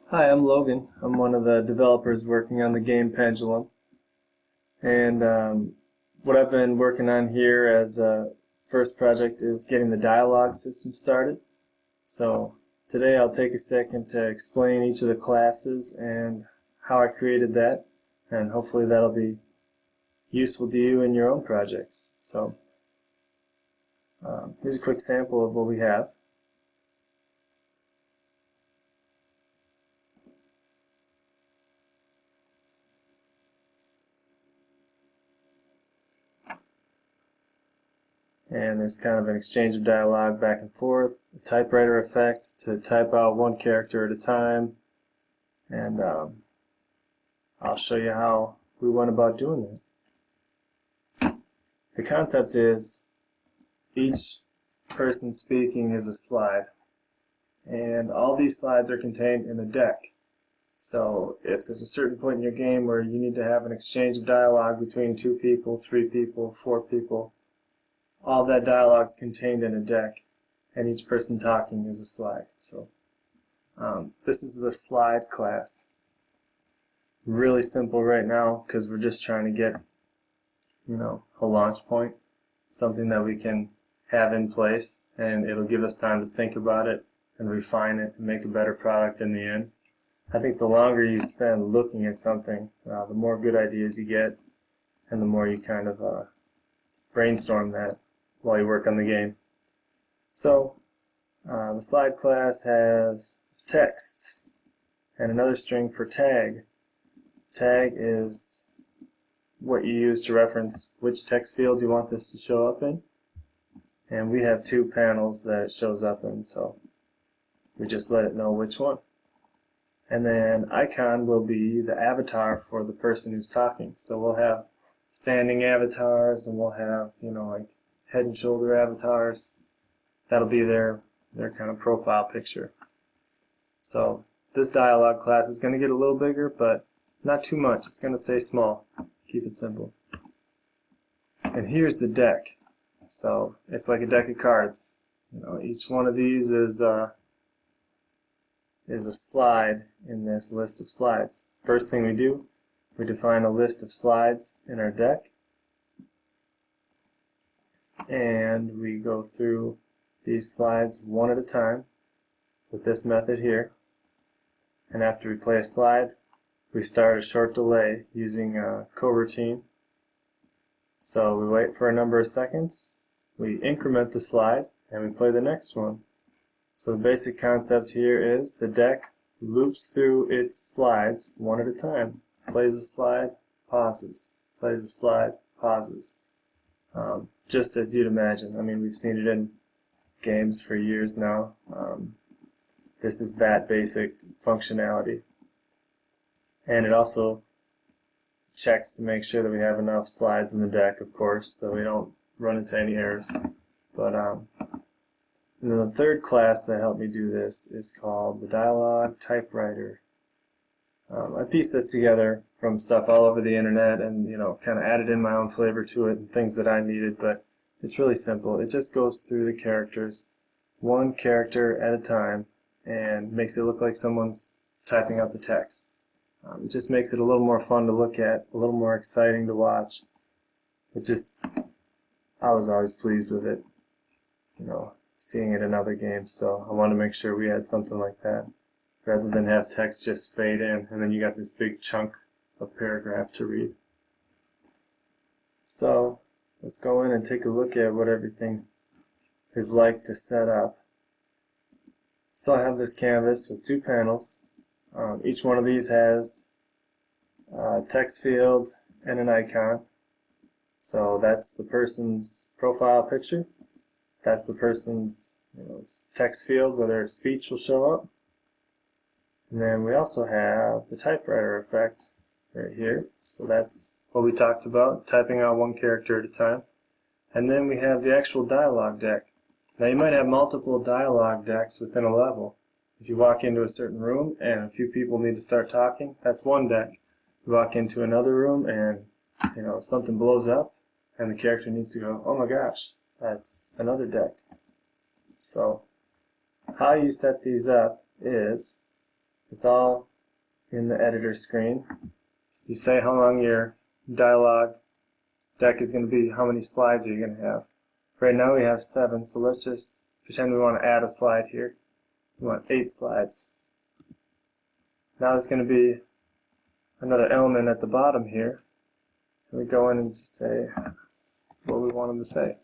Hi, I'm Logan. I'm one of the developers working on the game Pendulum. And what I've been working on here as a first project is getting the dialogue system started. So today I'll take a second to explain each of the classes and how I created that. And hopefully that'll be useful to you in your own projects. So here's a quick sample of what we have. And there's kind of an exchange of dialogue back and forth, a typewriter effect to type out one character at a time, and I'll show you how we went about doing that. The concept is each person speaking is a slide, and all these slides are contained in a deck. So if there's a certain point in your game where you need to have an exchange of dialogue between 2 people, 3 people, 4 people, all that dialogue is contained in a deck, and each person talking is a slide. So this is the slide class. Really simple right now because we're just trying to get, a launch point, something that we can have in place, and it'll give us time to think about it and refine it and make a better product in the end. I think the longer you spend looking at something, the more good ideas you get, and the more you kind of brainstorm that while you work on the game. So the slide class has text and another string for tag. Tag is what you use to reference which text field you want this to show up in. And we have 2 panels that it shows up in, so we just let it know which one. And then icon will be the avatar for the person who's talking. So we'll have standing avatars, and we'll have, like head and shoulder avatars. That'll be their kind of profile picture. So this dialogue class is going to get a little bigger, but not too much. It's going to stay small. Keep it simple. And here's the deck. So it's like a deck of cards. Each one of these is a slide in this list of slides. First thing we do, we define a list of slides in our deck, and we go through these slides one at a time with this method here. And after we play a slide, we start a short delay using a coroutine. So we wait for a number of seconds, we increment the slide, and we play the next one. So the basic concept here is the deck loops through its slides one at a time. Plays a slide, pauses. Plays a slide, pauses. Just as you'd imagine. I mean, we've seen it in games for years now. This is that basic functionality. And it also checks to make sure that we have enough slides in the deck, of course, so we don't run into any errors. But and then the third class that helped me do this is called the Dialogue Typewriter. I pieced this together from stuff all over the internet and kind of added in my own flavor to it and things that I needed, but it's really simple. It just goes through the characters one character at a time and makes it look like someone's typing out the text. It just makes it a little more fun to look at, a little more exciting to watch. I was always pleased with it, seeing it in other games, so I wanted to make sure we had something like that, rather than have text just fade in and then you got this big chunk of paragraph to read. So let's go in and take a look at what everything is like to set up. So I have this canvas with 2 panels. Each one of these has a text field and an icon. So that's the person's profile picture. That's the person's text field where their speech will show up. And then we also have the typewriter effect right here. So that's what we talked about, typing out one character at a time. And then we have the actual dialogue deck. Now you might have multiple dialogue decks within a level. If you walk into a certain room and a few people need to start talking, that's one deck. You walk into another room and something blows up and the character needs to go, oh my gosh, that's another deck. So how you set these up is It's all in the editor screen. You say how long your dialogue deck is going to be, how many slides are you going to have. Right now we have 7, so let's just pretend we want to add a slide here. We want 8 slides. Now there's going to be another element at the bottom here. And we go in and just say what we want them to say.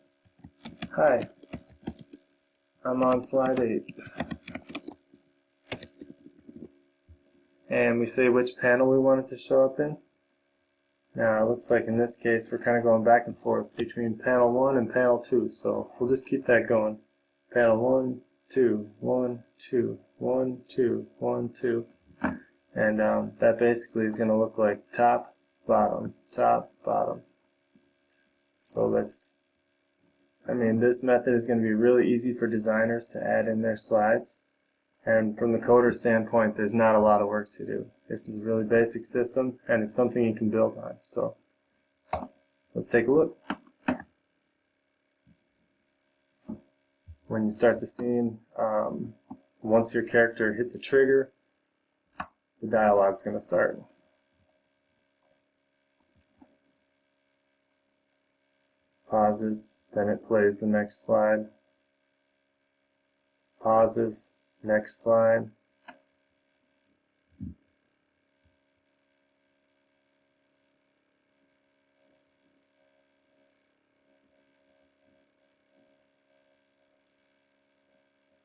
Hi, I'm on slide 8. And we say which panel we want it to show up in. Now it looks like in this case we're kind of going back and forth between panel 1 and panel 2, so we'll just keep that going. Panel 1, 2, 1, 2, 1, 2, 1, 2. And that basically is going to look like top, bottom, top, bottom. So this method is going to be really easy for designers to add in their slides. And from the coder standpoint, there's not a lot of work to do. This is a really basic system, and it's something you can build on. So let's take a look. When you start the scene, once your character hits a trigger, the dialogue's going to start. Pauses, then it plays the next slide. Pauses, next slide.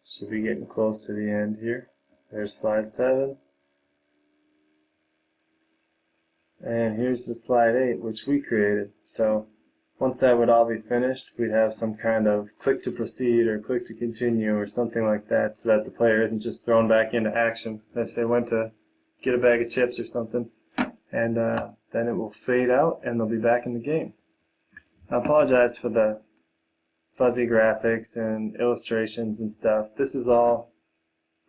Should be getting close to the end here. There's slide 7. And here's the slide 8, which we created. So once that would all be finished, we'd have some kind of click to proceed or click to continue or something like that, so that the player isn't just thrown back into action if they went to get a bag of chips or something. And then it will fade out and they'll be back in the game. I apologize for the fuzzy graphics and illustrations and stuff. This is all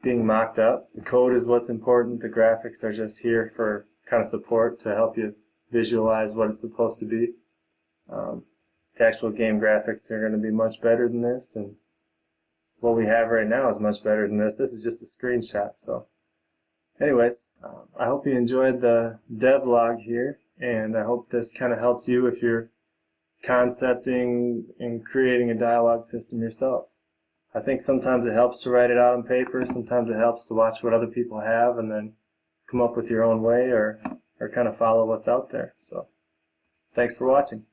being mocked up. The code is what's important. The graphics are just here for kind of support to help you visualize what it's supposed to be. The actual game graphics are going to be much better than this, and what we have right now is much better than this. This is just a screenshot. So anyways, I hope you enjoyed the devlog here, and I hope this kind of helps you if you're concepting and creating a dialogue system yourself. I think sometimes it helps to write it out on paper, sometimes it helps to watch what other people have and then come up with your own way or kind of follow what's out there. So thanks for watching.